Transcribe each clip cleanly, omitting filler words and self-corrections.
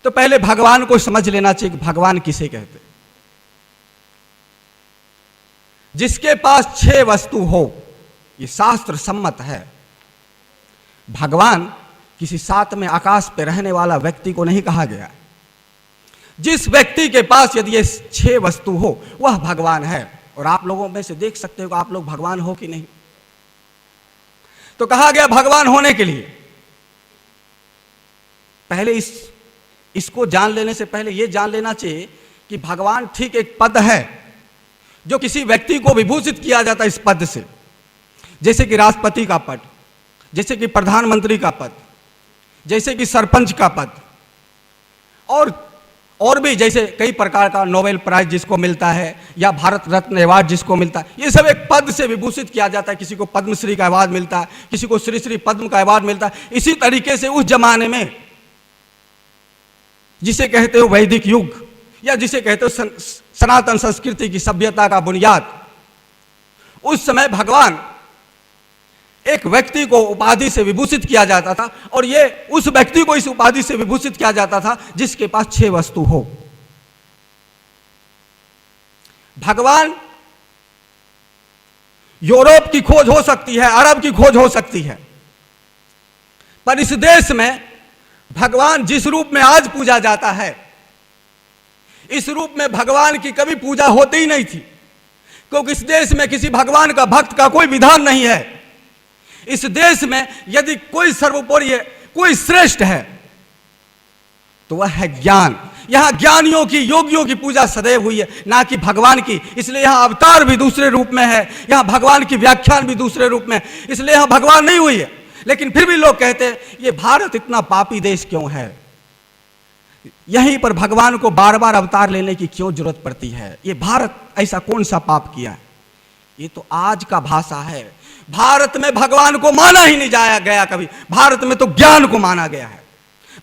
तो पहले भगवान को समझ लेना चाहिए कि भगवान किसे कहते। जिसके पास 6 वस्तु हो, ये शास्त्र सम्मत है। भगवान किसी साथ में आकाश पे रहने वाला व्यक्ति को नहीं कहा गया। जिस व्यक्ति के पास यदि ये 6 वस्तु हो वह भगवान है। और आप लोगों में से देख सकते हो कि आप लोग भगवान हो कि नहीं। तो कहा गया भगवान होने के लिए पहले इसको जान लेने से पहले यह जान लेना चाहिए कि भगवान ठीक एक पद है जो किसी व्यक्ति को विभूषित किया जाता है इस पद से। जैसे कि राष्ट्रपति का पद, जैसे कि प्रधानमंत्री का पद, जैसे कि सरपंच का पद, और भी जैसे कई प्रकार का नोबेल प्राइज जिसको मिलता है या भारत रत्न अवार्ड जिसको मिलता है, ये सब एक पद से विभूषित किया जाता है। किसी को पद्मश्री का अवार्ड मिलता है, किसी को श्री श्री पद्म का अवार्ड मिलता है। इसी तरीके से उस जमाने में जिसे कहते हो वैदिक युग या जिसे कहते हो सनातन संस्कृति की सभ्यता का बुनियाद, उस समय भगवान एक व्यक्ति को उपाधि से विभूषित किया जाता था और ये उस व्यक्ति को इस उपाधि से विभूषित किया जाता था जिसके पास 6 वस्तु हो। भगवान यूरोप की खोज हो सकती है, अरब की खोज हो सकती है, पर इस देश में भगवान जिस रूप में आज पूजा जाता है, इस रूप में भगवान की कभी पूजा होती ही नहीं थी, क्योंकि इस देश में किसी भगवान का भक्त का कोई विधान नहीं है। इस देश में यदि कोई सर्वोपरि है, कोई श्रेष्ठ है, तो वह है ज्ञान। यहां ज्ञानियों की, योगियों की पूजा सदैव हुई है, ना कि भगवान की। इसलिए यहां अवतार भी दूसरे रूप में है, यहां भगवान की व्याख्यान भी दूसरे रूप में है, इसलिए यहां भगवान नहीं हुई है। लेकिन फिर भी लोग कहते हैं ये भारत इतना पापी देश क्यों है, यहीं पर भगवान को बार बार अवतार लेने की क्यों जरूरत पड़ती है, ये भारत ऐसा कौन सा पाप किया है। ये तो आज का भाषा है। भारत में भगवान को माना ही नहीं जाया गया कभी। भारत में तो ज्ञान को माना गया है।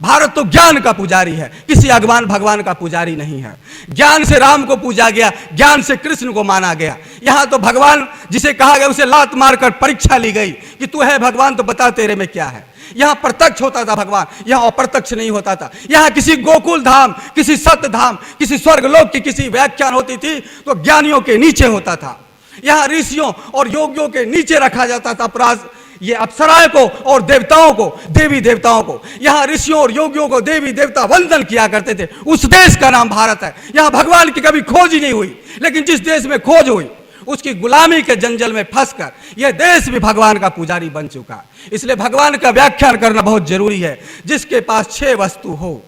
भारत तो ज्ञान का पुजारी है, किसी अगवान भगवान का पुजारी नहीं है। ज्ञान से राम को पूजा गया, ज्ञान से कृष्ण को माना गया। यहां तो भगवान जिसे कहा गया उसे लात मारकर परीक्षा ली गई कि तू है भगवान तो बता तेरे में क्या है। यहां प्रत्यक्ष होता था भगवान, यहां अप्रत्यक्ष नहीं होता था। यहां किसी गोकुल धाम, किसी सत्य धाम, किसी स्वर्गलोक की किसी व्याख्यान होती थी तो ज्ञानियों के नीचे होता था। यहां ऋषियों और योगियों के नीचे रखा जाता था अपराध, ये अप्सराएं को और देवताओं को, देवी देवताओं को। यहां ऋषियों और योगियों को देवी देवता वंदन किया करते थे। उस देश का नाम भारत है। यहां भगवान की कभी खोज ही नहीं हुई। लेकिन जिस देश में खोज हुई उसकी गुलामी के जंजल में फंसकर यह देश भी भगवान का पुजारी बन चुका। इसलिए भगवान का व्याख्यान करना बहुत जरूरी है। जिसके पास 6 वस्तु हो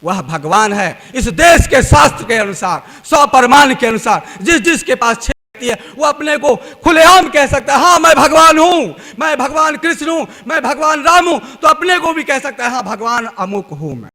वह भगवान है। इस देश के शास्त्र के अनुसार, 100 प्रमाण के अनुसार जिसके पास 6 है वो अपने को खुलेआम कह सकता है, हाँ मैं भगवान हूं, मैं भगवान कृष्ण हूं, मैं भगवान राम हूं। तो अपने को भी कह सकता है हाँ भगवान अमुक हूं मैं।